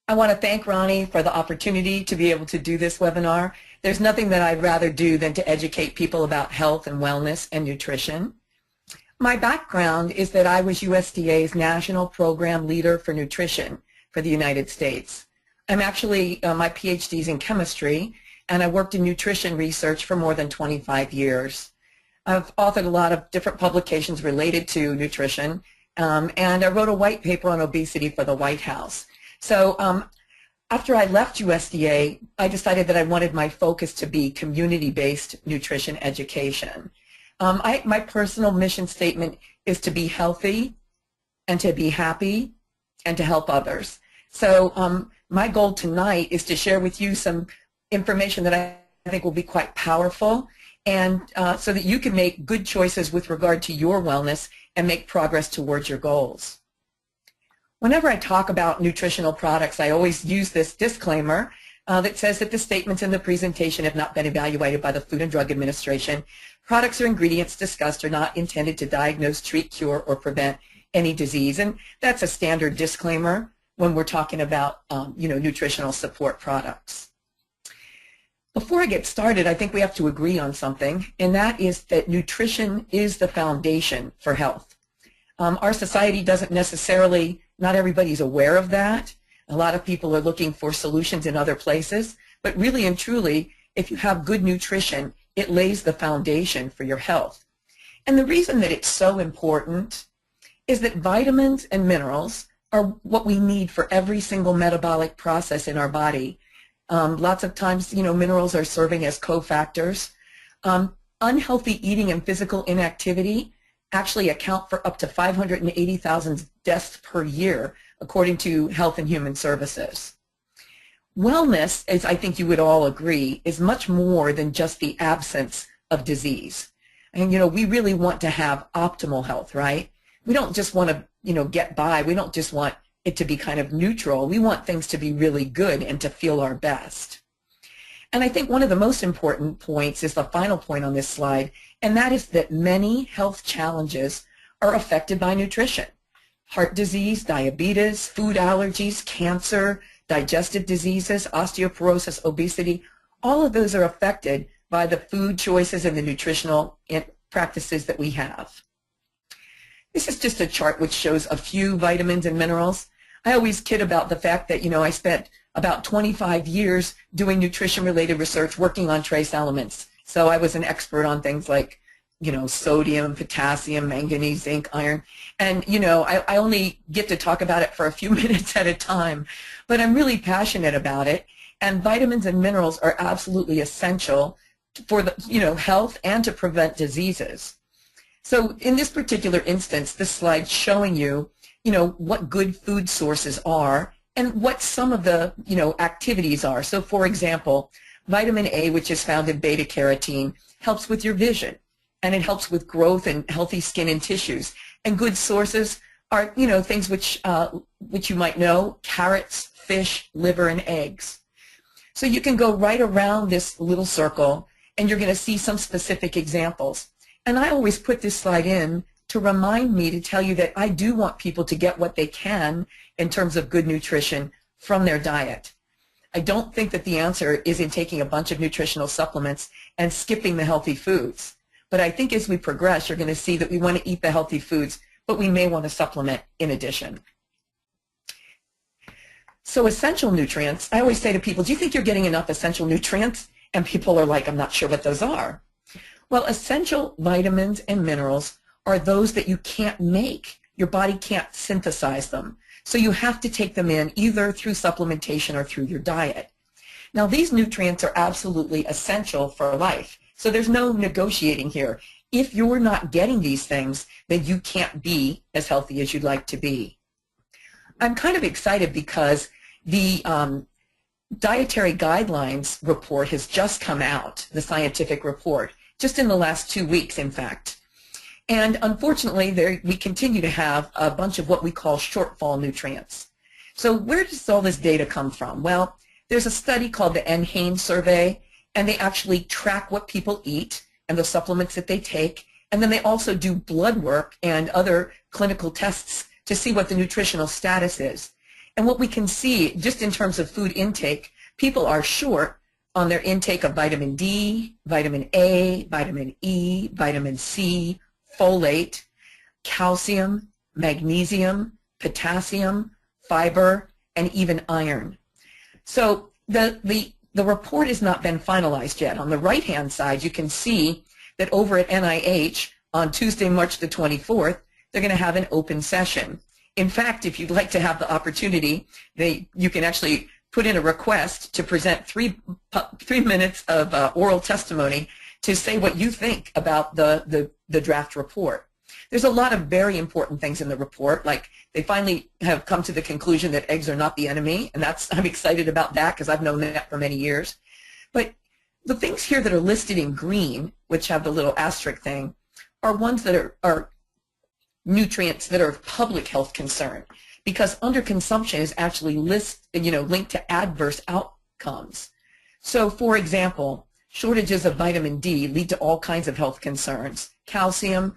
I want to thank Ronnie for the opportunity to be able to do this webinar. There's nothing that I'd rather do than to educate people about health and wellness and nutrition. My background is that I was USDA's National Program Leader for Nutrition for the United States. I'm actually, my PhD's in chemistry, and I worked in nutrition research for more than 25 years. I've authored a lot of different publications related to nutrition, and I wrote a white paper on obesity for the White House. So after I left USDA, I decided that I wanted my focus to be community-based nutrition education. My personal mission statement is to be healthy and to be happy and to help others. So my goal tonight is to share with you some information that I think will be quite powerful, and so that you can make good choices with regard to your wellness and make progress towards your goals. Whenever I talk about nutritional products, I always use this disclaimer that says that the statements in the presentation have not been evaluated by the Food and Drug Administration. Products or ingredients discussed are not intended to diagnose, treat, cure, or prevent any disease. And that's a standard disclaimer when we're talking about nutritional support products. Before I get started, I think we have to agree on something, and that is that nutrition is the foundation for health. Our society doesn't necessarily, not everybody's aware of that. A lot of people are looking for solutions in other places, but really and truly, if you have good nutrition, it lays the foundation for your health. And the reason that it's so important is that vitamins and minerals are what we need for every single metabolic process in our body. Lots of times, minerals are serving as cofactors. Unhealthy eating and physical inactivity actually account for up to 580,000 deaths per year, according to Health and Human Services. Wellness, as I think you would all agree, is much more than just the absence of disease. And, we really want to have optimal health, right? We don't just want to, get by. We don't just want it to be kind of neutral. We want things to be really good and to feel our best. And I think one of the most important points is the final point on this slide, and that is that many health challenges are affected by nutrition. Heart disease, diabetes, food allergies, cancer, digestive diseases, osteoporosis, obesity, all of those are affected by the food choices and the nutritional practices that we have. This is just a chart which shows a few vitamins and minerals. I always kid about the fact that, I spent about 25 years doing nutrition-related research working on trace elements. So I was an expert on things like, sodium, potassium, manganese, zinc, iron. And, I only get to talk about it for a few minutes at a time. But I'm really passionate about it. And vitamins and minerals are absolutely essential for the, health and to prevent diseases. So in this particular instance, this slide's showing you, what good food sources are and what some of the, activities are. So for example, vitamin A, which is found in beta carotene, helps with your vision, and it helps with growth and healthy skin and tissues. And good sources are, things which you might know: carrots, fish, liver, and eggs. So you can go right around this little circle, and you're going to see some specific examples. And I always put this slide in to remind me to tell you that I do want people to get what they can in terms of good nutrition from their diet. I don't think that the answer is in taking a bunch of nutritional supplements and skipping the healthy foods. But I think as we progress, you're going to see that we want to eat the healthy foods, but we may want to supplement in addition. So essential nutrients, I always say to people, do you think you're getting enough essential nutrients? And people are like, I'm not sure what those are. Well, essential vitamins and minerals are those that you can't make. Your body can't synthesize them. So you have to take them in either through supplementation or through your diet. Now, these nutrients are absolutely essential for life. So there's no negotiating here. If you're not getting these things, then you can't be as healthy as you'd like to be. I'm kind of excited because the Dietary Guidelines report has just come out, the scientific report, just in the last 2 weeks, in fact. And unfortunately, we continue to have a bunch of what we call shortfall nutrients. So where does all this data come from? Well, there's a study called the NHANES survey, and they actually track what people eat and the supplements that they take, and then they also do blood work and other clinical tests to see what the nutritional status is. And what we can see, just in terms of food intake, people are short on their intake of vitamin D, vitamin A, vitamin E, vitamin C, folate, calcium, magnesium, potassium, fiber, and even iron. So the report has not been finalized yet. On the right-hand side, you can see that over at NIH on Tuesday, March the 24th, they're going to have an open session. In fact, if you'd like to have the opportunity, you can actually put in a request to present three minutes of oral testimony to say what you think about the draft report. There's a lot of very important things in the report, like they finally have come to the conclusion that eggs are not the enemy, and I'm excited about that because I've known that for many years. But the things here that are listed in green, which have the little asterisk thing, are ones that are nutrients that are of public health concern, because underconsumption is actually linked to adverse outcomes. So, for example, shortages of vitamin D lead to all kinds of health concerns. Calcium,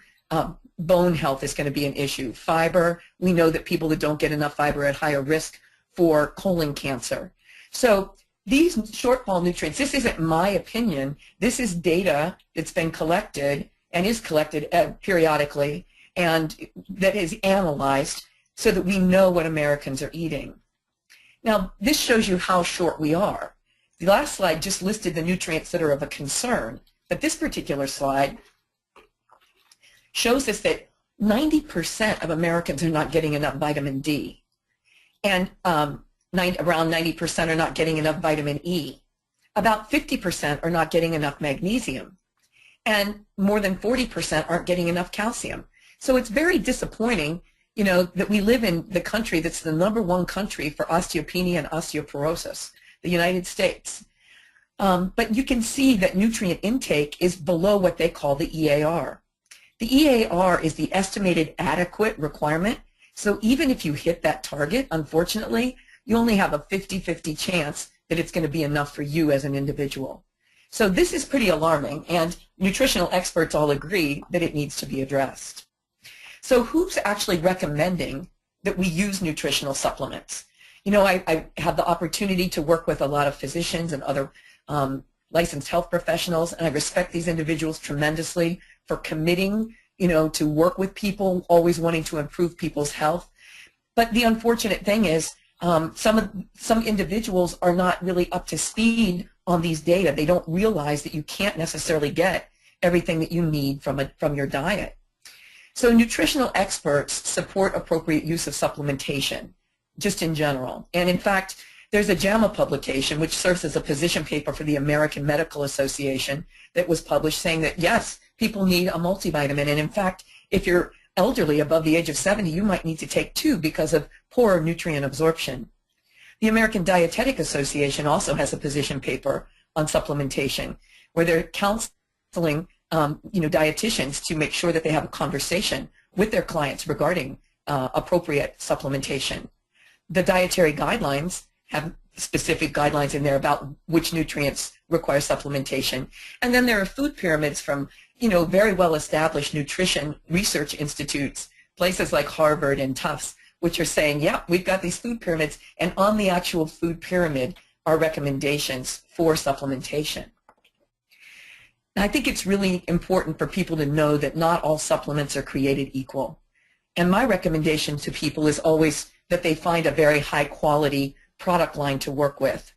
bone health is going to be an issue. Fiber, we know that people that don't get enough fiber are at higher risk for colon cancer. So these shortfall nutrients, this isn't my opinion, this is data that's been collected and is collected periodically and that is analyzed so that we know what Americans are eating. Now, this shows you how short we are. The last slide just listed the nutrients that are of a concern, but this particular slide shows us that 90% of Americans are not getting enough vitamin D, and around 90% are not getting enough vitamin E. About 50% are not getting enough magnesium, and more than 40% aren't getting enough calcium. So it's very disappointing, that we live in the country that's the #1 country for osteopenia and osteoporosis, the United States. But you can see that nutrient intake is below what they call the EAR. The EAR is the estimated adequate requirement. So even if you hit that target, unfortunately, you only have a 50-50 chance that it's going to be enough for you as an individual. So this is pretty alarming, and nutritional experts all agree that it needs to be addressed. So who's actually recommending that we use nutritional supplements? I have the opportunity to work with a lot of physicians and other licensed health professionals, and I respect these individuals tremendously for committing, to work with people, always wanting to improve people's health. But the unfortunate thing is some individuals are not really up to speed on these data. They don't realize that you can't necessarily get everything that you need from your diet. So nutritional experts support appropriate use of supplementation, just in general. And in fact, there's a JAMA publication which serves as a position paper for the American Medical Association that was published saying that, yes, people need a multivitamin. And in fact, if you're elderly above the age of 70, you might need to take 2 because of poor nutrient absorption. The American Dietetic Association also has a position paper on supplementation where they're counseling dietitians to make sure that they have a conversation with their clients regarding appropriate supplementation. The dietary guidelines have specific guidelines in there about which nutrients require supplementation. And then there are food pyramids from, very well-established nutrition research institutes, places like Harvard and Tufts, which are saying, yeah, we've got these food pyramids, and on the actual food pyramid are recommendations for supplementation. I think it's really important for people to know that not all supplements are created equal. And my recommendation to people is always that they find a very high quality product line to work with.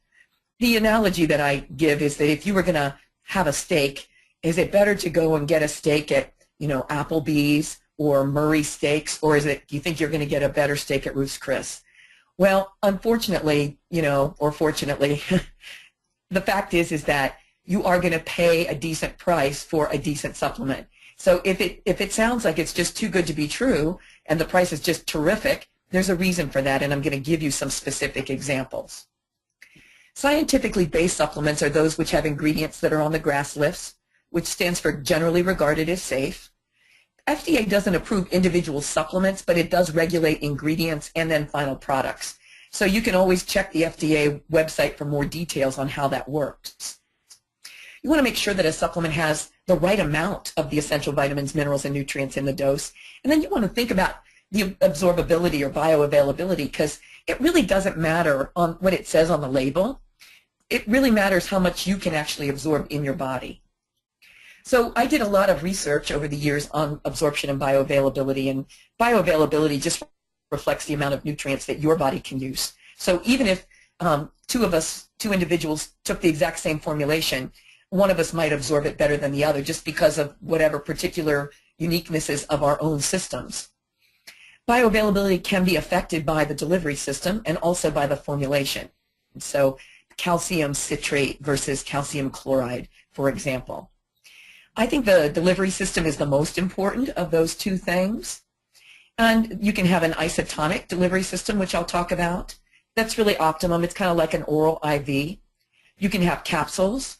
The analogy that I give is that if you were going to have a steak, is it better to go and get a steak at, Applebee's or Murray Steaks, or do you think you're going to get a better steak at Ruth's Chris? Well, unfortunately, or fortunately, the fact is that you are going to pay a decent price for a decent supplement. So if it sounds like it's just too good to be true and the price is just terrific, there's a reason for that, and I'm going to give you some specific examples. Scientifically based supplements are those which have ingredients that are on the GRAS list, which stands for generally regarded as safe. FDA doesn't approve individual supplements, but it does regulate ingredients and then final products. So you can always check the FDA website for more details on how that works. You want to make sure that a supplement has the right amount of the essential vitamins, minerals, and nutrients in the dose. And then you want to think about the absorbability or bioavailability, because it really doesn't matter on what it says on the label. It really matters how much you can actually absorb in your body. So I did a lot of research over the years on absorption and bioavailability, and bioavailability just reflects the amount of nutrients that your body can use. So even if two individuals took the exact same formulation, one of us might absorb it better than the other just because of whatever particular uniquenesses of our own systems. Bioavailability can be affected by the delivery system and also by the formulation. So calcium citrate versus calcium chloride, for example. I think the delivery system is the most important of those two things. And you can have an isotonic delivery system, which I'll talk about. That's really optimum. It's kind of like an oral IV. You can have capsules,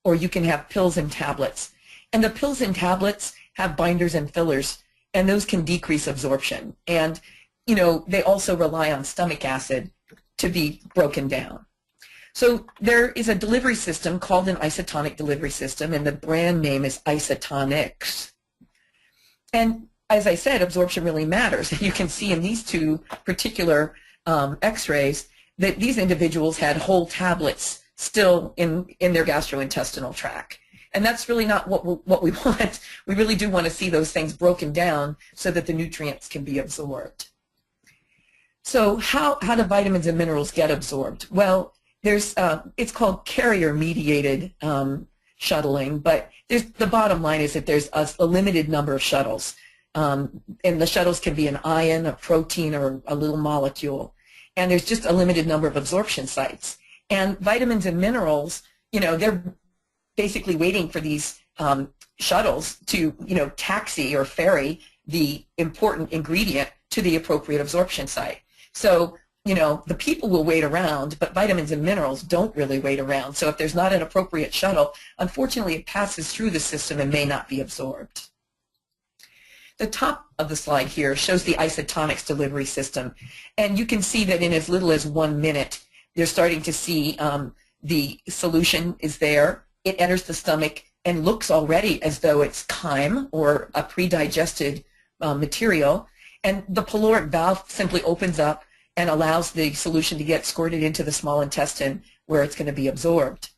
or you can have pills and tablets. And the pills and tablets have binders and fillers, and those can decrease absorption. And, you know, they also rely on stomach acid to be broken down. So there is a delivery system called an isotonic delivery system, and the brand name is Isotonics. And as I said, absorption really matters. You can see in these two particular x-rays that these individuals had whole tablets still in their gastrointestinal tract. And that's really not what we want. We really do want to see those things broken down so that the nutrients can be absorbed. So how do vitamins and minerals get absorbed? Well, there's it's called carrier-mediated shuttling, but the bottom line is that there's a limited number of shuttles. And the shuttles can be an ion, a protein, or a little molecule. And there's just a limited number of absorption sites. And vitamins and minerals, you know, they're basically waiting for these shuttles to, you know, taxi or ferry the important ingredient to the appropriate absorption site. So, you know, the people will wait around, but vitamins and minerals don't really wait around. So if there's not an appropriate shuttle, unfortunately it passes through the system and may not be absorbed. The top of the slide here shows the Isotonics delivery system. And you can see that in as little as 1 minute, they're starting to see the solution is there. It enters the stomach and looks already as though it's chyme or a pre-digested material. And the pyloric valve simply opens up and allows the solution to get squirted into the small intestine where it's going to be absorbed.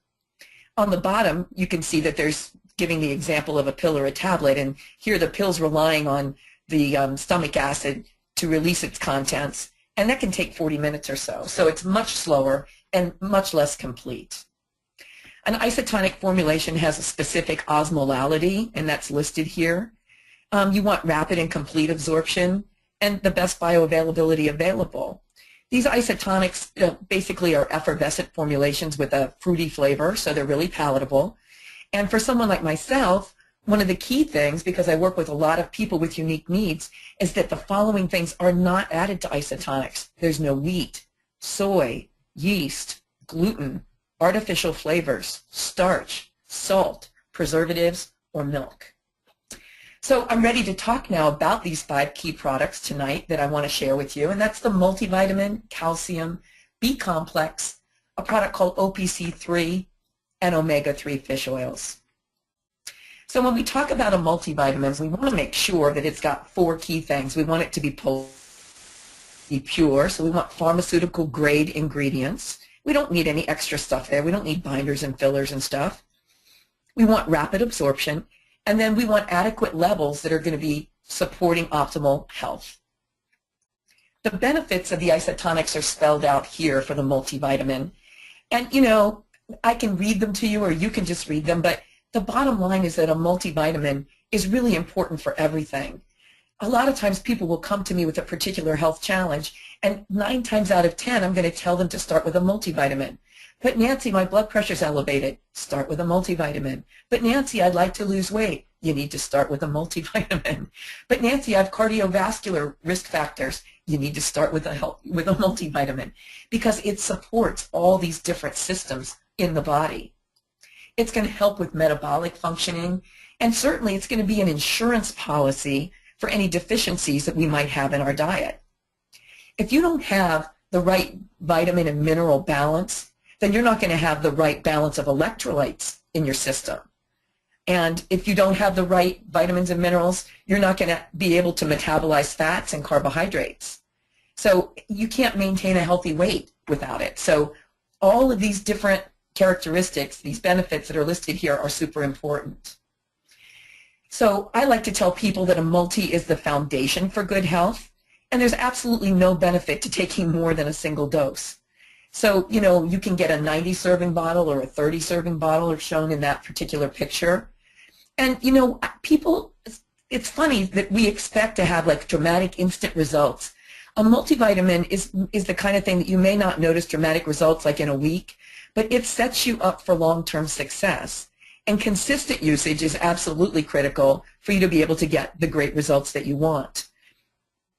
On the bottom, you can see that there's giving the example of a pill or a tablet, and here the pill's relying on the stomach acid to release its contents, and that can take 40 minutes or so. So it's much slower and much less complete. An isotonic formulation has a specific osmolality, and that's listed here. You want rapid and complete absorption and the best bioavailability available. These isotonics basically are effervescent formulations with a fruity flavor, so they're really palatable. And for someone like myself, one of the key things, because I work with a lot of people with unique needs, is that the following things are not added to isotonics. There's no wheat, soy, yeast, gluten, artificial flavors, starch, salt, preservatives, or milk. So I'm ready to talk now about these 5 key products tonight that I want to share with you, and that's the multivitamin, calcium, B-complex, a product called OPC3, and omega-3 fish oils. So when we talk about a multivitamin, we want to make sure that it's got 4 key things. We want it to be pure, so we want pharmaceutical grade ingredients. We don't need any extra stuff there. We don't need binders and fillers and stuff. We want rapid absorption, and then we want adequate levels that are going to be supporting optimal health. The benefits of the isotonics are spelled out here for the multivitamin. And, you know, I can read them to you or you can just read them, but the bottom line is that a multivitamin is really important for everything. A lot of times people will come to me with a particular health challenge, and 9 times out of 10 I'm going to tell them to start with a multivitamin. But Nancy, my blood pressure's elevated. Start with a multivitamin. But Nancy, I'd like to lose weight. You need to start with a multivitamin. But Nancy, I have cardiovascular risk factors. You need to start with a multivitamin because it supports all these different systems in the body. It's going to help with metabolic functioning, and certainly it's going to be an insurance policy for any deficiencies that we might have in our diet. If you don't have the right vitamin and mineral balance, then you're not going to have the right balance of electrolytes in your system. And if you don't have the right vitamins and minerals, you're not going to be able to metabolize fats and carbohydrates. So you can't maintain a healthy weight without it. So all of these different characteristics, these benefits that are listed here, are super important. So I like to tell people that a multi is the foundation for good health, and there's absolutely no benefit to taking more than a single dose. So, you know, you can get a 90 serving bottle or a 30 serving bottle, as shown in that particular picture. And, you know, people, it's funny that we expect to have like dramatic instant results. A multivitamin is the kind of thing that you may not notice dramatic results like in a week, but it sets you up for long-term success. And consistent usage is absolutely critical for you to be able to get the great results that you want.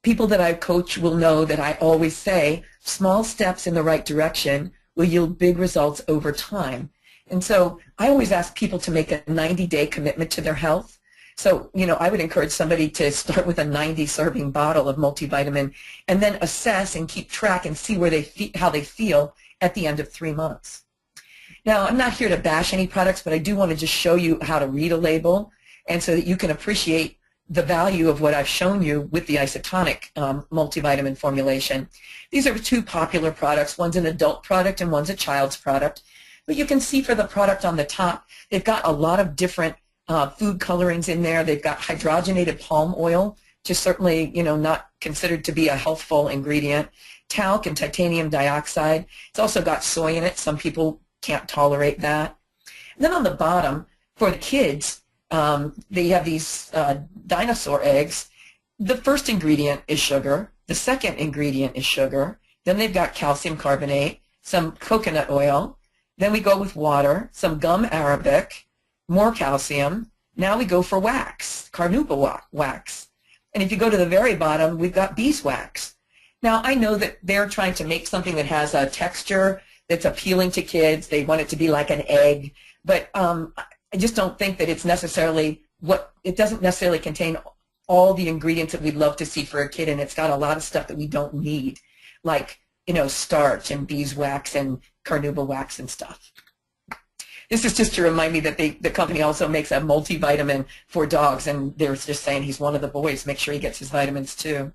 People that I coach will know that I always say small steps in the right direction will yield big results over time. And so I always ask people to make a 90-day commitment to their health. So, you know, I would encourage somebody to start with a 90-serving bottle of multivitamin and then assess and keep track and see where how they feel at the end of 3 months. Now, I'm not here to bash any products, but I do want to just show you how to read a label, and so that you can appreciate the value of what I've shown you with the isotonic multivitamin formulation. These are two popular products. One's an adult product and one's a child's product. But you can see for the product on the top, they've got a lot of different food colorings in there. They've got hydrogenated palm oil, which is certainly, you know, not considered to be a healthful ingredient. Talc and titanium dioxide. It's also got soy in it. Some people can't tolerate that. And then on the bottom, for the kids, they have these dinosaur eggs. The first ingredient is sugar. The second ingredient is sugar. Then they've got calcium carbonate, some coconut oil. Then we go with water, some gum arabic, more calcium. Now we go for wax, carnauba wax. And if you go to the very bottom, we've got beeswax. Now, I know that they're trying to make something that has a texture that's appealing to kids. They want it to be like an egg. But I just don't think that it's necessarily it doesn't necessarily contain all the ingredients that we'd love to see for a kid, and it's got a lot of stuff that we don't need, like, you know, starch and beeswax and carnauba wax and stuff. This is just to remind me that the company also makes a multivitamin for dogs, and they're just saying he's one of the boys. Make sure he gets his vitamins too.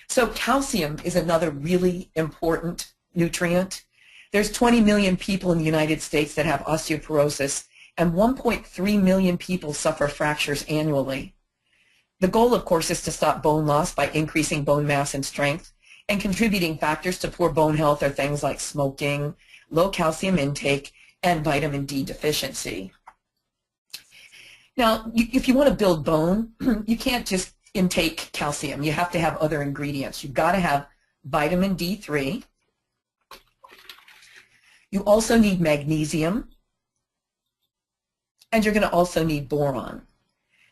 So calcium is another really important nutrient. There's 20 million people in the United States that have osteoporosis, and 1.3 million people suffer fractures annually. The goal, of course, is to stop bone loss by increasing bone mass and strength, and contributing factors to poor bone health are things like smoking, low calcium intake, and vitamin D deficiency. Now, if you want to build bone, you can't just intake calcium. You have to have other ingredients. You've got to have vitamin D3. You also need magnesium, and you're going to also need boron.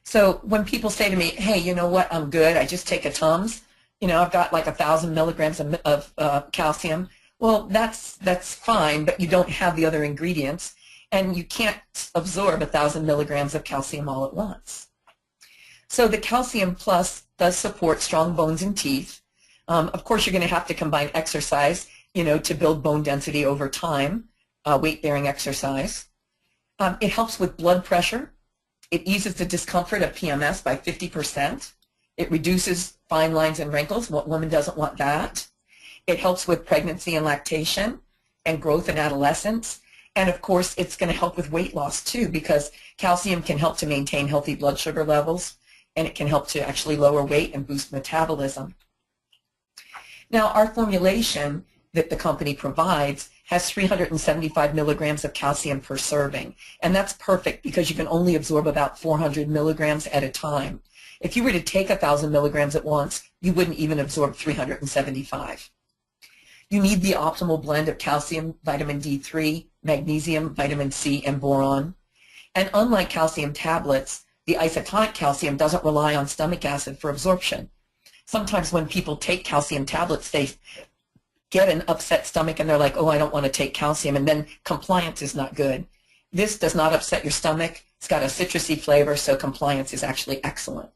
So when people say to me, hey, you know what, I'm good, I just take a Tums, you know, I've got like 1,000 milligrams of calcium. Well, that's fine, but you don't have the other ingredients, and you can't absorb 1,000 milligrams of calcium all at once. So the Calcium Plus does support strong bones and teeth. Of course, you're going to have to combine exercise, you know, to build bone density over time, weight-bearing exercise. It helps with blood pressure. It eases the discomfort of PMS by 50%. It reduces fine lines and wrinkles. What woman doesn't want that? It helps with pregnancy and lactation and growth in adolescence. And of course, it's going to help with weight loss too, because calcium can help to maintain healthy blood sugar levels, and it can help to actually lower weight and boost metabolism. Now, our formulation that the company provides has 375 milligrams of calcium per serving, and that's perfect because you can only absorb about 400 milligrams at a time. If you were to take 1,000 milligrams at once, you wouldn't even absorb 375. You need the optimal blend of calcium, vitamin D3, magnesium, vitamin C, and boron. And unlike calcium tablets, the isotonic calcium doesn't rely on stomach acid for absorption. Sometimes when people take calcium tablets, they get an upset stomach and they're like, oh, I don't want to take calcium, and then compliance is not good. This does not upset your stomach. It's got a citrusy flavor, so compliance is actually excellent.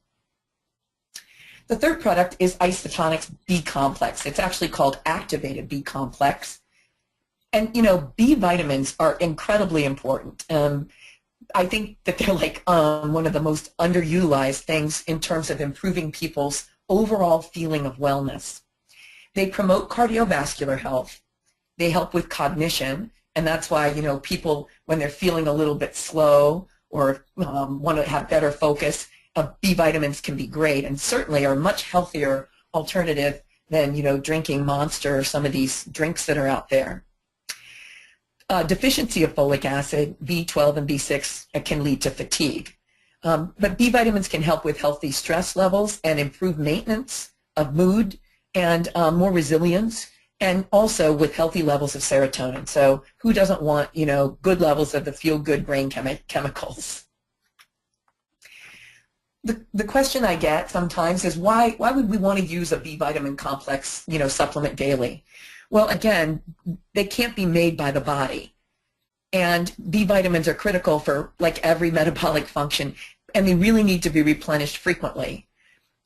The third product is Isotonix B-complex. It's actually called activated B-complex. And, you know, B vitamins are incredibly important. I think that they're like one of the most underutilized things in terms of improving people's overall feeling of wellness. They promote cardiovascular health. They help with cognition, and that's why, you know, people, when they're feeling a little bit slow or want to have better focus, B vitamins can be great and certainly are a much healthier alternative than, you know, drinking Monster or some of these drinks that are out there. Deficiency of folic acid, B12 and B6, can lead to fatigue. But B vitamins can help with healthy stress levels and improve maintenance of mood and more resilience, and also with healthy levels of serotonin. So who doesn't want, you know, good levels of the feel-good brain chemicals? The question I get sometimes is why would we want to use a B vitamin complex, you know, supplement daily? Well, again, they can't be made by the body. And B vitamins are critical for like every metabolic function, and they really need to be replenished frequently.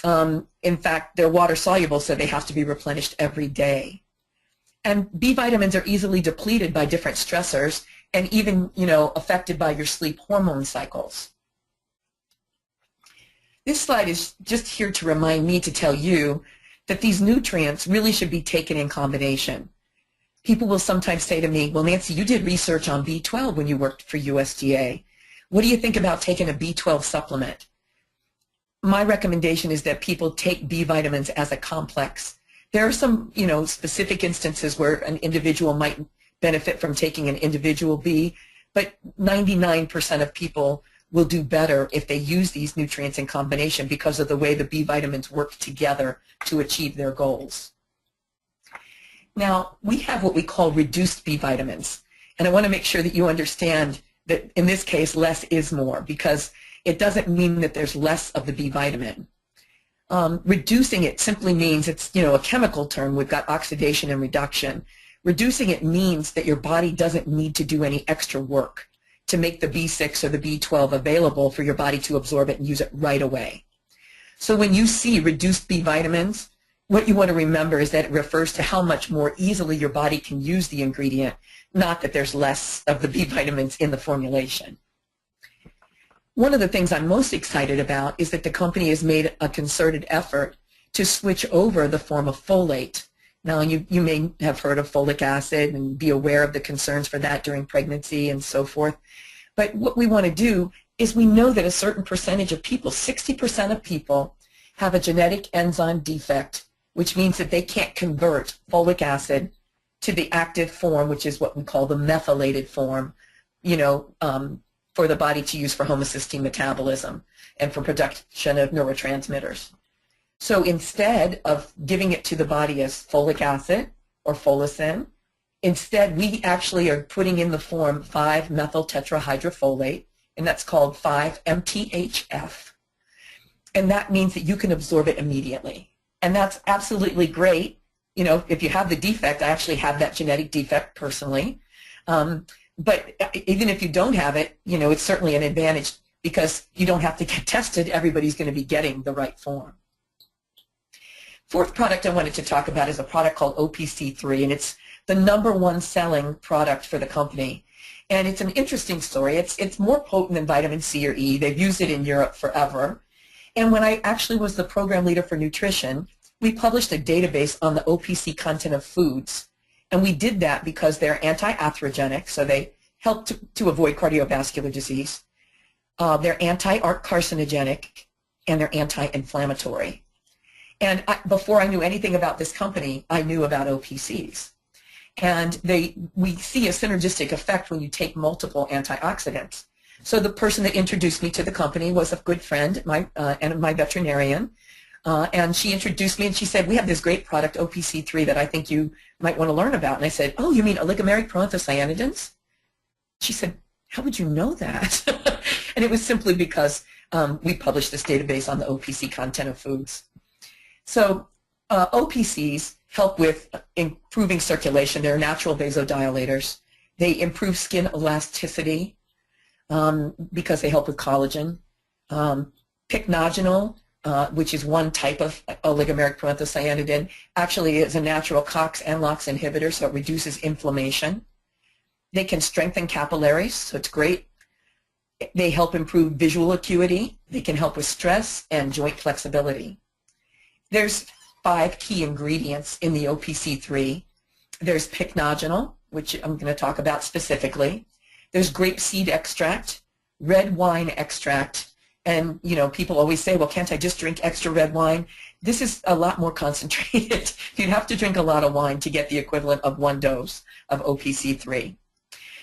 In fact, they're water soluble, so they have to be replenished every day. And B vitamins are easily depleted by different stressors and even, you know, affected by your sleep hormone cycles. This slide is just here to remind me to tell you that these nutrients really should be taken in combination. People will sometimes say to me, well, Nancy, you did research on B12 when you worked for USDA. What do you think about taking a B12 supplement? My recommendation is that people take B vitamins as a complex. There are some, you know, specific instances where an individual might benefit from taking an individual B, but 99% of people will do better if they use these nutrients in combination because of the way the B vitamins work together to achieve their goals. Now, we have what we call reduced B vitamins, and I want to make sure that you understand that in this case, less is more, because it doesn't mean that there's less of the B vitamin. Reducing it simply means it's, you know, a chemical term. We've got oxidation and reduction. Reducing it means that your body doesn't need to do any extra work to make the B6 or the B12 available for your body to absorb it and use it right away. So when you see reduced B vitamins, what you want to remember is that it refers to how much more easily your body can use the ingredient, not that there's less of the B vitamins in the formulation. One of the things I'm most excited about is that the company has made a concerted effort to switch over the form of folate. Now, you may have heard of folic acid and be aware of the concerns for that during pregnancy and so forth. But what we want to do is we know that a certain percentage of people, 60% of people, have a genetic enzyme defect, which means that they can't convert folic acid to the active form, which is what we call the methylated form, you know, for the body to use for homocysteine metabolism and for production of neurotransmitters. So instead of giving it to the body as folic acid or folacin, instead we actually are putting in the form 5-methyl tetrahydrofolate, and that's called 5-MTHF. And that means that you can absorb it immediately. And that's absolutely great. You know, if you have the defect, I actually have that genetic defect personally. But even if you don't have it, you know, it's certainly an advantage because you don't have to get tested. Everybody's going to be getting the right form. Fourth product I wanted to talk about is a product called OPC3, and it's the #1 selling product for the company. And it's an interesting story. It's more potent than vitamin C or E. They've used it in Europe forever. And when I actually was the program leader for nutrition, we published a database on the OPC content of foods. And we did that because they're anti-atherogenic, so they help to avoid cardiovascular disease. They're anti-carcinogenic, and they're anti-inflammatory. And before I knew anything about this company, I knew about OPCs. And we see a synergistic effect when you take multiple antioxidants. So the person that introduced me to the company was a good friend, and my veterinarian. And she introduced me and she said, we have this great product, OPC3, that I think you might want to learn about. And I said, oh, you mean oligomeric proanthocyanidins? She said, how would you know that? And it was simply because we published this database on the OPC content of foods. So OPCs help with improving circulation. They're natural vasodilators. They improve skin elasticity because they help with collagen. Pycnogenol, which is one type of oligomeric proanthocyanidin, actually is a natural COX and LOX inhibitor, so it reduces inflammation. They can strengthen capillaries, so it's great. They help improve visual acuity. They can help with stress and joint flexibility. There's 5 key ingredients in the OPC3. There's pycnogenol, which I'm going to talk about specifically. There's grapeseed extract, red wine extract, and people always say, well, can't I just drink extra red wine? This is a lot more concentrated. You'd have to drink a lot of wine to get the equivalent of 1 dose of OPC3.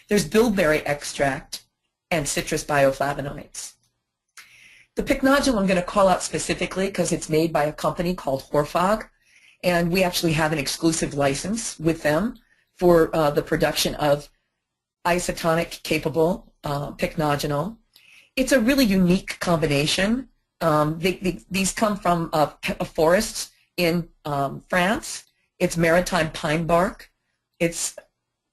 There's bilberry extract and citrus bioflavonoids. The pycnogenol I'm going to call out specifically because it's made by a company called Horphag, and we actually have an exclusive license with them for the production of isotonic capable pycnogenol. It's a really unique combination. These come from forests in France. It's maritime pine bark. It's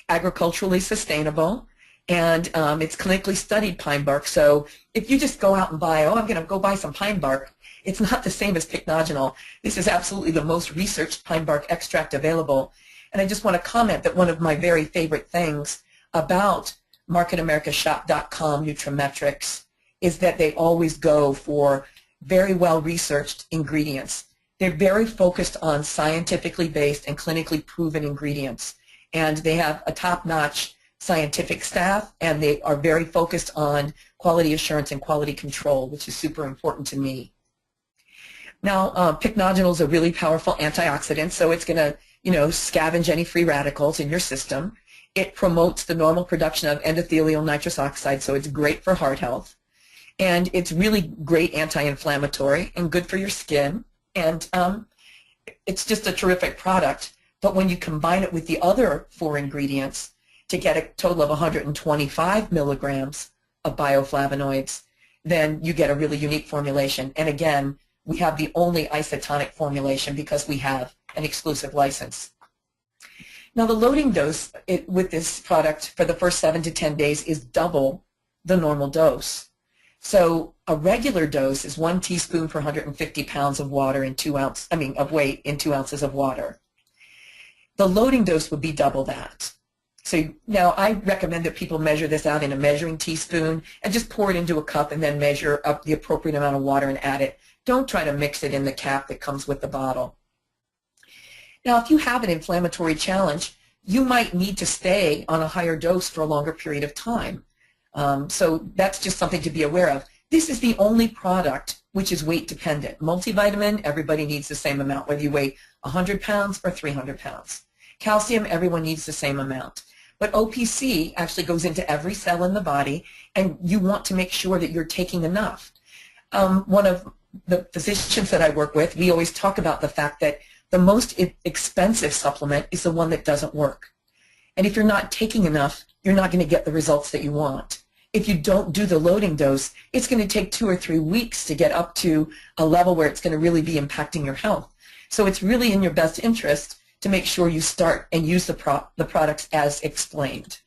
agriculturally sustainable, and it's clinically studied pine bark. So if you just go out and buy, I'm going to go buy some pine bark, it's not the same as pycnogenol. This is absolutely the most researched pine bark extract available. And I just want to comment that one of my very favorite things about MarketAmericaShop.com Nutrimetrics is that they always go for very well-researched ingredients. They're very focused on scientifically based and clinically proven ingredients. And they have a top-notch scientific staff, and they are very focused on quality assurance and quality control, which is super important to me. Now, pycnogenol is a really powerful antioxidant, so it's going to, scavenge any free radicals in your system. It promotes the normal production of endothelial nitrous oxide, so it's great for heart health. And it's really great anti-inflammatory and good for your skin. And it's just a terrific product. But when you combine it with the other 4 ingredients to get a total of 125 milligrams of bioflavonoids, then you get a really unique formulation. And again, we have the only isotonic formulation because we have an exclusive license. Now, the loading dose with this product for the first 7 to 10 days is double the normal dose. So a regular dose is 1 teaspoon per 150 pounds of water in 2 ounces, of weight in 2 ounces of water. The loading dose would be double that. So now I recommend that people measure this out in a measuring teaspoon and just pour it into a cup and then measure up the appropriate amount of water and add it. Don't try to mix it in the cap that comes with the bottle. Now, if you have an inflammatory challenge, you might need to stay on a higher dose for a longer period of time. So that's just something to be aware of. This is the only product which is weight dependent. Multivitamin, everybody needs the same amount, whether you weigh 100 pounds or 300 pounds. Calcium, everyone needs the same amount. But OPC actually goes into every cell in the body, and you want to make sure that you're taking enough. One of the physicians that I work with, we always talk about the fact that the most expensive supplement is the one that doesn't work. And if you're not taking enough, you're not going to get the results that you want. If you don't do the loading dose, it's going to take 2 or 3 weeks to get up to a level where it's going to really be impacting your health. So it's really in your best interest to make sure you start and use the products as explained.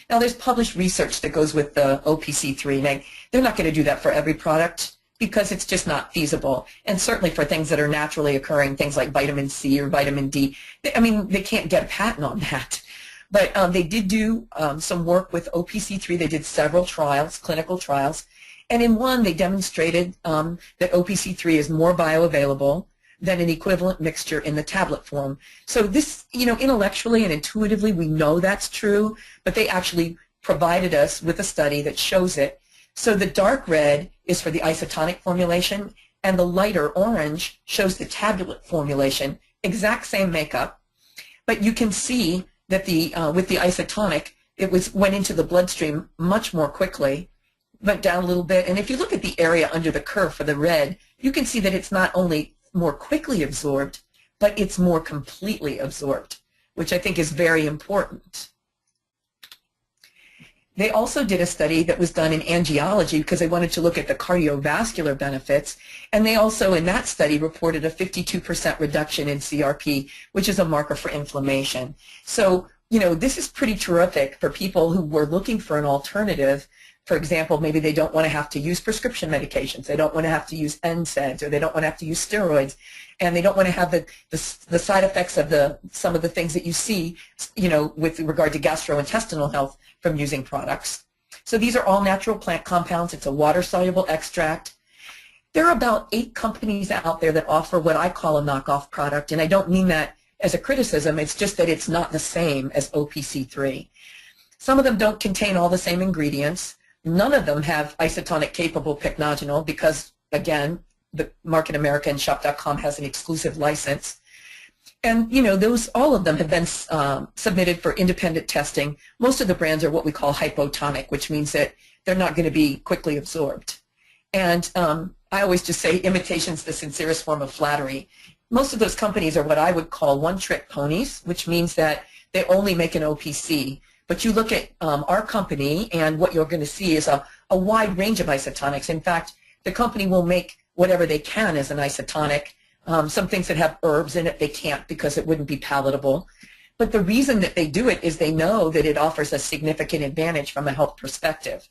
Now, there's published research that goes with the OPC3. Now, they're not going to do that for every product because it's just not feasible. And certainly for things that are naturally occurring, things like vitamin C or vitamin D, they can't get a patent on that. But they did do some work with OPC3. They did several trials, clinical trials. And in one, they demonstrated that OPC3 is more bioavailable than an equivalent mixture in the tablet form. So this, intellectually and intuitively, we know that's true, but they actually provided us with a study that shows it. So the dark red is for the isotonic formulation, and the lighter orange shows the tablet formulation, exact same makeup, but you can see that with the isotonic, it went into the bloodstream much more quickly, went down a little bit, and if you look at the area under the curve for the red, you can see that it's not only more quickly absorbed, but it's more completely absorbed, which I think is very important. They also did a study that was done in angiology because they wanted to look at the cardiovascular benefits, and they also in that study reported a 52% reduction in CRP, which is a marker for inflammation. So, this is pretty terrific for people who were looking for an alternative. For example, maybe they don't want to have to use prescription medications, they don't want to have to use NSAIDs, or they don't want to have to use steroids, and they don't want to have the side effects of some of the things that you see, with regard to gastrointestinal health from using products. So these are all natural plant compounds. It's a water-soluble extract. There are about 8 companies out there that offer what I call a knockoff product, and I don't mean that as a criticism. It's just that it's not the same as OPC3. Some of them don't contain all the same ingredients. None of them have isotonic capable pycnogenol because, again, the Market America and Shop.com has an exclusive license. And, you know, all of them have been submitted for independent testing. Most of the brands are what we call hypotonic, which means that they're not going to be quickly absorbed. And I always just say imitation's the sincerest form of flattery. Most of those companies are what I would call one-trick ponies, which means that they only make an OPC. But you look at our company, and what you're going to see is a wide range of isotonics. In fact, the company will make whatever they can as an isotonic. Some things that have herbs in it, they can't because it wouldn't be palatable. But the reason that they do it is they know that it offers a significant advantage from a health perspective.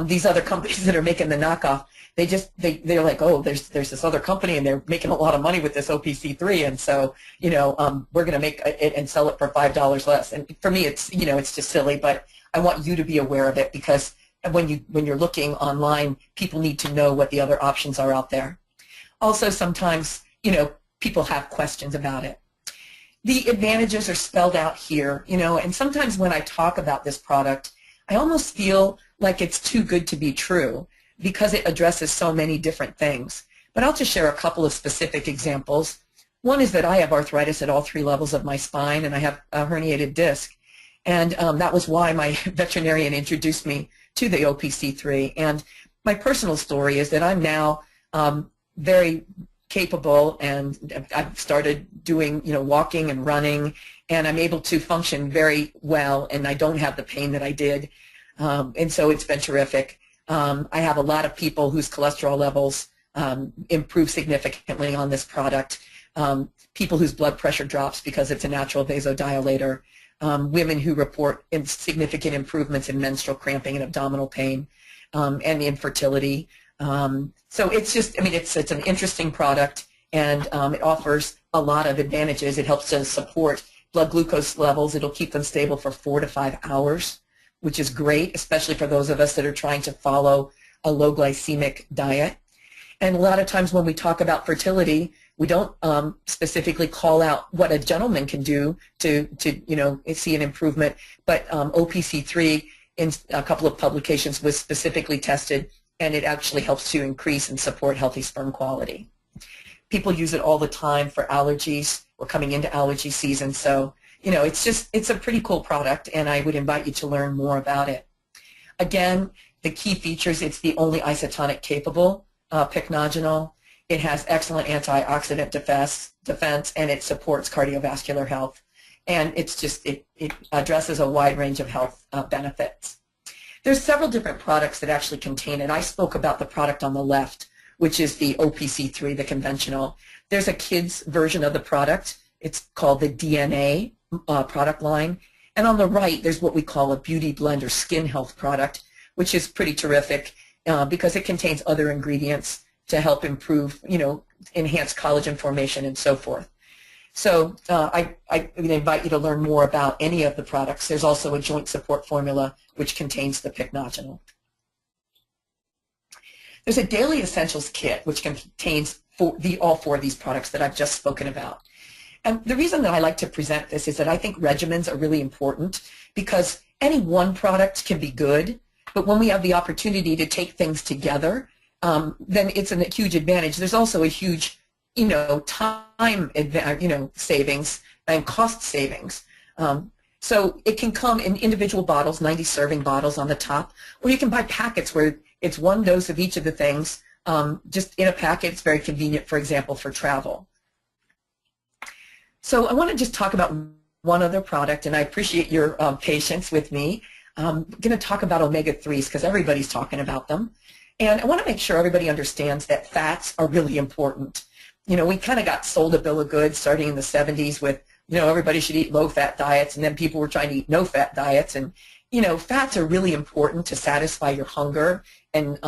These other companies that are making the knockoff, they're like, oh, there's this other company and they're making a lot of money with this OPC3, and so, you know, we're going to make it and sell it for $5 less. And for me, it's, you know, it's just silly, but I want you to be aware of it, because when you're looking online, people need to know what the other options are out there. Also, sometimes, you know, people have questions about it. The advantages are spelled out here, you know, and sometimes when I talk about this product, I almost feel like it's too good to be true because it addresses so many different things. But I'll just share a couple of specific examples. One is that I have arthritis at all 3 levels of my spine, and I have a herniated disc. And that was why my veterinarian introduced me to the OPC3. And my personal story is that I'm now very capable, and I've started doing, you know, walking and running, and I'm able to function very well, and I don't have the pain that I did, and so it's been terrific. I have a lot of people whose cholesterol levels improve significantly on this product, people whose blood pressure drops because it's a natural vasodilator, women who report significant improvements in menstrual cramping and abdominal pain, and infertility. So it's just, I mean, it's an interesting product, and it offers a lot of advantages. It helps to support blood glucose levels. It'll keep them stable for 4 to 5 hours, which is great, especially for those of us that are trying to follow a low glycemic diet. And a lot of times when we talk about fertility, we don't specifically call out what a gentleman can do to you know, see an improvement, but OPC3 in a couple of publications was specifically tested, and it actually helps to increase and support healthy sperm quality. People use it all the time for allergies. We're coming into allergy season, so, you know, it's a pretty cool product, and I would invite you to learn more about it. Again, the key features, it's the only isotonic capable pycnogenol. It has excellent antioxidant defense, and it supports cardiovascular health. And it's just, it addresses a wide range of health benefits. There's several different products that actually contain it. I spoke about the product on the left, which is the OPC3, the conventional. There's a kid's version of the product. It's called the DNA product line. And on the right, there's what we call a beauty blend or skin health product, which is pretty terrific because it contains other ingredients to help improve, you know, enhance collagen formation and so forth. So I invite you to learn more about any of the products. There's also a joint support formula which contains the pycnogenol. There's a daily essentials kit which contains all 4 of these products that I've just spoken about. And the reason that I like to present this is that I think regimens are really important, because any one product can be good, but when we have the opportunity to take things together, then it's a huge advantage. There's also a huge, you know, time, you know, savings and cost savings. So it can come in individual bottles, 90 serving bottles on the top, or you can buy packets where it's 1 dose of each of the things, just in a packet. It's very convenient, for example, for travel. So I want to just talk about one other product, and I appreciate your patience with me. I'm going to talk about omega-3s because everybody's talking about them. And I want to make sure everybody understands that fats are really important. You know, we kind of got sold a bill of goods starting in the 70s with, you know, everybody should eat low-fat diets, and then people were trying to eat no-fat diets. And, you know, fats are really important to satisfy your hunger, and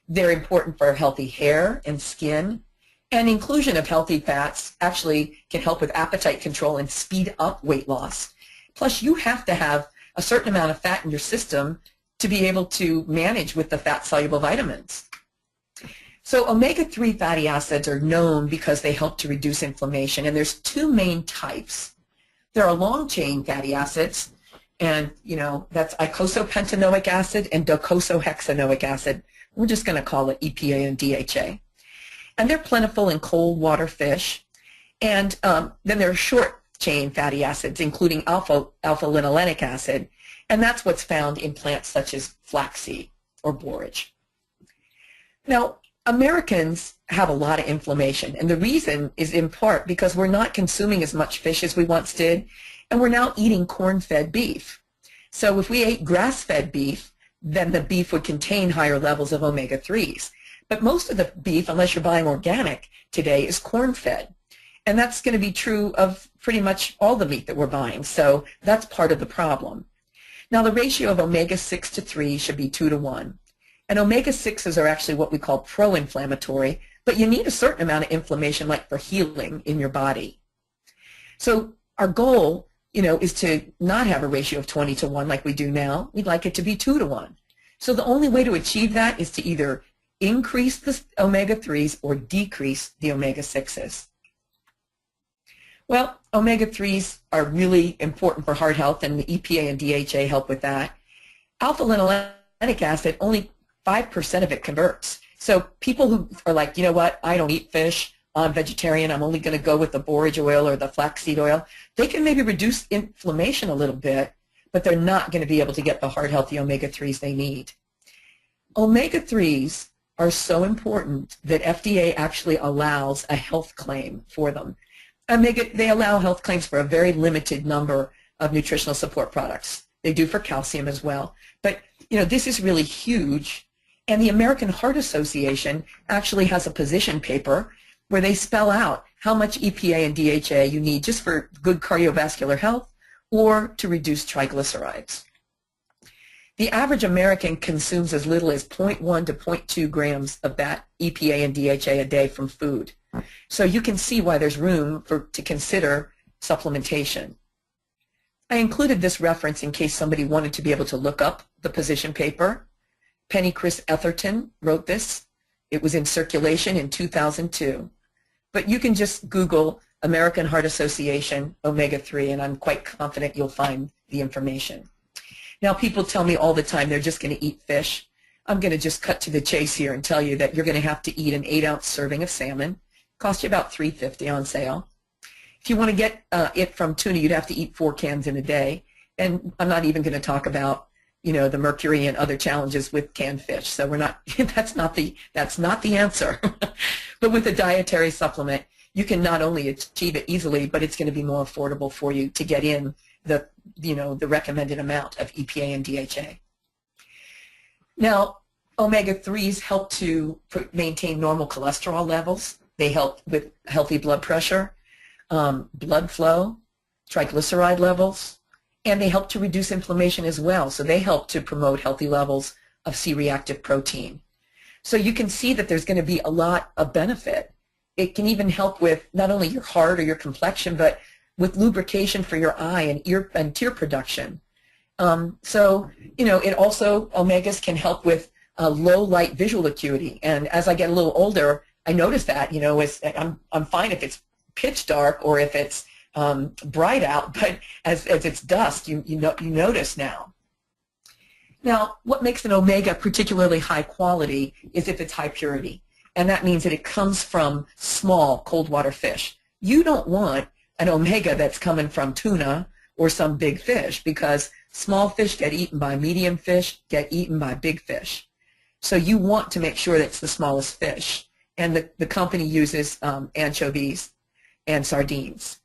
they're important for healthy hair and skin. And inclusion of healthy fats actually can help with appetite control and speed up weight loss. Plus, you have to have a certain amount of fat in your system to be able to manage with the fat-soluble vitamins. So omega-3 fatty acids are known because they help to reduce inflammation, and there's two main types. There are long-chain fatty acids, and that's eicosapentaenoic acid and docosahexaenoic acid. We're just going to call it EPA and DHA. And they're plentiful in cold water fish. And then there are short-chain fatty acids, including alpha-linolenic acid, and that's what's found in plants such as flaxseed or borage. Now, Americans have a lot of inflammation, and the reason is in part because we're not consuming as much fish as we once did, and we're now eating corn-fed beef. So if we ate grass-fed beef, then the beef would contain higher levels of omega-3s. But most of the beef, unless you're buying organic today, is corn-fed. And that's going to be true of pretty much all the meat that we're buying. So that's part of the problem. Now, the ratio of omega-6 to 3 should be 2 to 1. And omega-6s are actually what we call pro-inflammatory, but you need a certain amount of inflammation, like for healing in your body. So our goal, is to not have a ratio of 20 to 1 like we do now. We'd like it to be 2 to 1. So the only way to achieve that is to either increase the omega-3s or decrease the omega-6s. Well, omega-3s are really important for heart health, and the EPA and DHA help with that. Alpha-linolenic acid, only 5% of it converts. So people who are like, you know what, I don't eat fish, I'm vegetarian, I'm only going to go with the borage oil or the flaxseed oil, they can maybe reduce inflammation a little bit, but they're not going to be able to get the heart-healthy omega-3s they need. Omega-3s are so important that FDA actually allows a health claim for them. They allow health claims for a very limited number of nutritional support products. They do for calcium as well. But, this is really huge. And the American Heart Association actually has a position paper where they spell out how much EPA and DHA you need just for good cardiovascular health or to reduce triglycerides. The average American consumes as little as 0.1 to 0.2 grams of that EPA and DHA a day from food. So you can see why there's room to consider supplementation. I included this reference in case somebody wanted to be able to look up the position paper. Penny Chris Etherton wrote this. It was in circulation in 2002. But you can just Google American Heart Association omega-3, and I'm quite confident you'll find the information. Now, people tell me all the time they're just going to eat fish. I'm going to just cut to the chase here and tell you that you're going to have to eat an 8-ounce serving of salmon. Cost you about $3.50 on sale. If you want to get it from tuna, you'd have to eat 4 cans in a day. And I'm not even going to talk about, the mercury and other challenges with canned fish. So we're not. That's not the answer. But with a dietary supplement, you can not only achieve it easily, but it's going to be more affordable for you to get in the recommended amount of EPA and DHA. Now, omega-3s help to maintain normal cholesterol levels. They help with healthy blood pressure, blood flow, triglyceride levels, and they help to reduce inflammation as well. So they help to promote healthy levels of C-reactive protein. So you can see that there's going to be a lot of benefit. It can even help with not only your heart or your complexion, but with lubrication for your eye and ear and tear production. It also, omegas can help with low light visual acuity. And as I get a little older, I notice that, I'm fine if it's pitch dark or if it's bright out, but as it's dusk, you notice now. Now, what makes an omega particularly high quality is if it's high purity, and that means that it comes from small cold water fish. You don't want an omega that's coming from tuna or some big fish, because small fish get eaten by medium fish, get eaten by big fish. So you want to make sure that it's the smallest fish, and the company uses anchovies and sardines.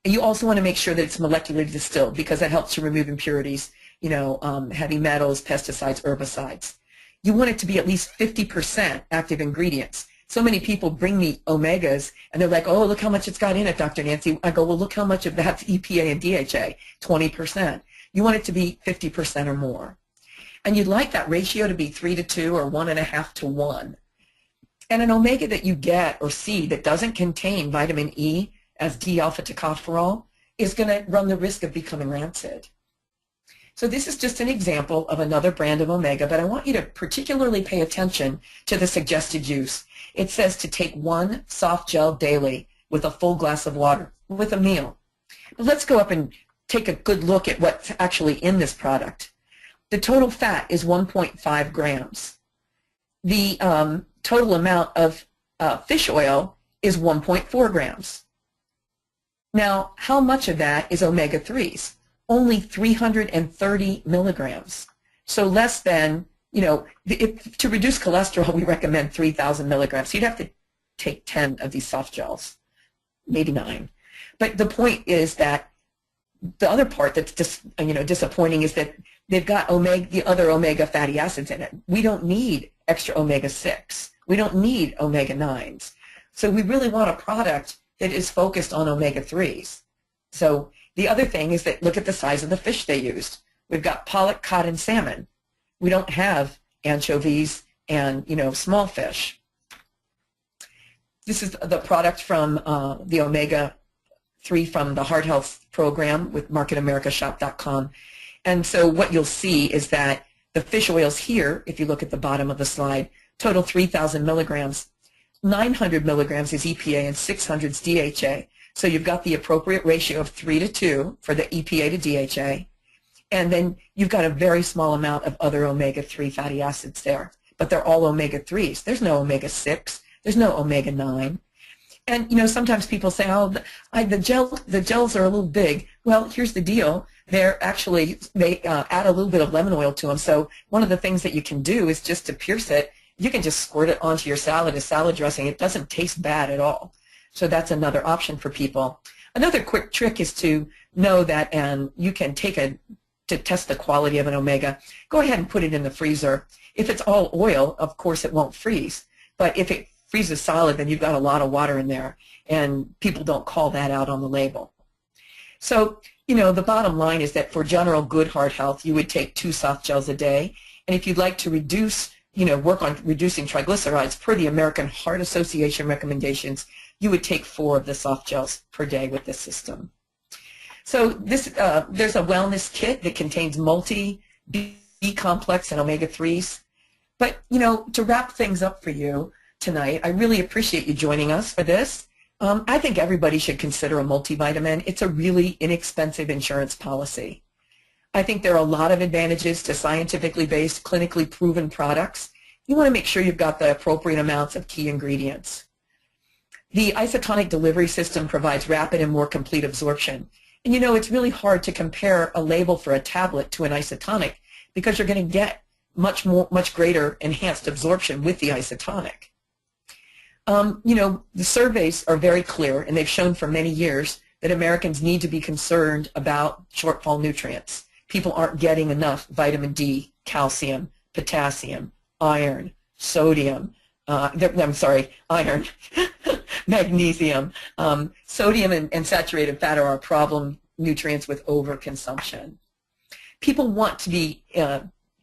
And you also want to make sure that it's molecularly distilled, because that helps to remove impurities, heavy metals, pesticides, herbicides. You want it to be at least 50% active ingredients. So many people bring me omegas, and they're like, oh, look how much it's got in it, Dr. Nancy. I go, well, look how much of that's EPA and DHA, 20%. You want it to be 50% or more. And you'd like that ratio to be 3 to 2 or 1.5 to 1. And an omega that you get or see that doesn't contain vitamin E, as D-alpha tocopherol, is going to run the risk of becoming rancid. So this is just an example of another brand of omega, but I want you to particularly pay attention to the suggested use. it says to take 1 soft gel daily with a full glass of water with a meal. But let's go up and take a good look at what's actually in this product. The total fat is 1.5 grams. The total amount of fish oil is 1.4 grams. Now, how much of that is omega-3s? Only 330 milligrams. So less than, to reduce cholesterol, we recommend 3,000 milligrams. So you'd have to take 10 of these soft gels, maybe 9. But the point is that the other part that's just, disappointing is that they've got the other omega fatty acids in it. We don't need extra omega-6. We don't need omega-9s. So we really want a product that is focused on omega-3s. So the other thing is that look at the size of the fish they used. We've got pollock, cod, and salmon. We don't have anchovies and, small fish. This is the product from the omega-3 from the Heart Health program with marketamericashop.com. And so what you'll see is that the fish oils here, if you look at the bottom of the slide, total 3,000 milligrams. 900 milligrams is EPA and 600 is DHA. So you've got the appropriate ratio of 3 to 2 for the EPA to DHA. And then you've got a very small amount of other omega-3 fatty acids there. But they're all omega-3s. There's no omega-6. There's no omega-9. And, sometimes people say, oh, the gels are a little big. Well, here's the deal. They add a little bit of lemon oil to them. So one of the things that you can do is just to pierce it, you can just squirt it onto your salad as salad dressing. It doesn't taste bad at all. So that's another option for people. Another quick trick is to know that, and you can to test the quality of an omega, go ahead and put it in the freezer. If it's all oil, of course it won't freeze. But if it freezes solid, then you've got a lot of water in there, and people don't call that out on the label. So, the bottom line is that for general good heart health, you would take 2 soft gels a day. And if you'd like to reduce, work on reducing triglycerides per the American Heart Association recommendations, you would take 4 of the soft gels per day with this system. So there's a wellness kit that contains multi-B complex and omega-3s. But, to wrap things up for you tonight, I really appreciate you joining us for this. I think everybody should consider a multivitamin. It's a really inexpensive insurance policy. I think there are a lot of advantages to scientifically based, clinically proven products. You want to make sure you've got the appropriate amounts of key ingredients. The isotonic delivery system provides rapid and more complete absorption. And it's really hard to compare a label for a tablet to an isotonic because you're going to get much greater enhanced absorption with the isotonic. The surveys are very clear, and they've shown for many years that Americans need to be concerned about shortfall nutrients. People aren't getting enough vitamin D, calcium, potassium, iron, sodium, iron, magnesium. Sodium and saturated fat are our problem nutrients with overconsumption. People want to be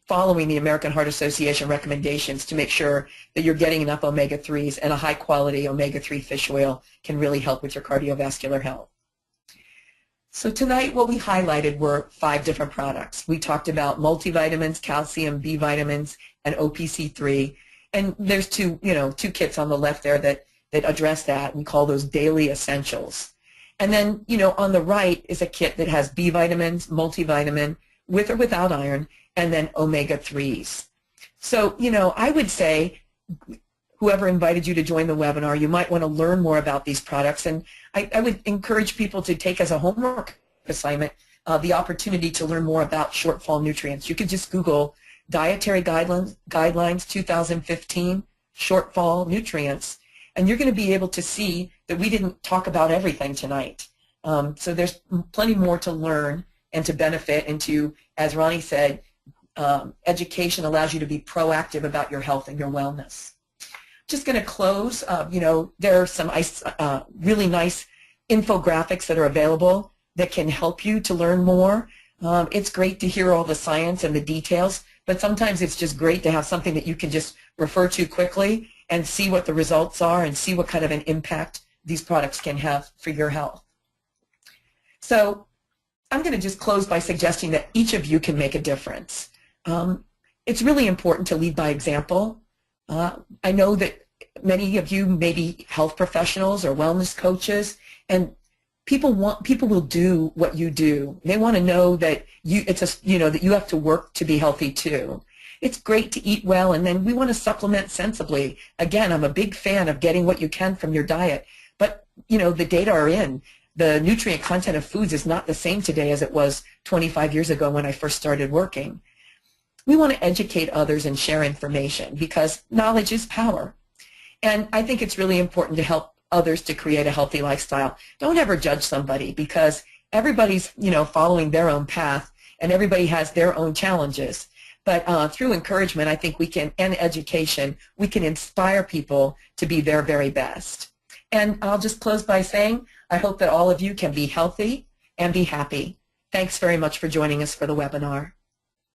following the American Heart Association recommendations to make sure that you're getting enough omega-3s, and a high-quality omega-3 fish oil can really help with your cardiovascular health. So tonight what we highlighted were 5 different products. We talked about multivitamins, calcium, B vitamins, and OPC3. And there's two kits on the left there that address that. We call those daily essentials. And then, on the right is a kit that has B vitamins, multivitamin, with or without iron, and then omega-3s. So, I would say whoever invited you to join the webinar, you might want to learn more about these products. And I would encourage people to take as a homework assignment the opportunity to learn more about shortfall nutrients. You could just Google Dietary Guidelines 2015 Shortfall Nutrients, and you're going to be able to see that we didn't talk about everything tonight. So there's plenty more to learn and to benefit, and to, as Ronnie said, education allows you to be proactive about your health and your wellness. Just going to close. There are some really nice infographics that are available that can help you to learn more. It's great to hear all the science and the details, but sometimes it's just great to have something that you can just refer to quickly and see what the results are and see what kind of an impact these products can have for your health. So I'm going to just close by suggesting that each of you can make a difference. It's really important to lead by example. I know that many of you may be health professionals or wellness coaches, and people will do what you do. They want to know that that you have to work to be healthy too. It's great to eat well, and then we want to supplement sensibly. Again, I'm a big fan of getting what you can from your diet, but the data are in. The nutrient content of foods is not the same today as it was 25 years ago when I first started working. We want to educate others and share information because knowledge is power. And I think it's really important to help others to create a healthy lifestyle. Don't ever judge somebody because everybody's, following their own path and everybody has their own challenges. But through encouragement, I think we can, and education, we can inspire people to be their very best. And I'll just close by saying, I hope that all of you can be healthy and be happy. Thanks very much for joining us for the webinar.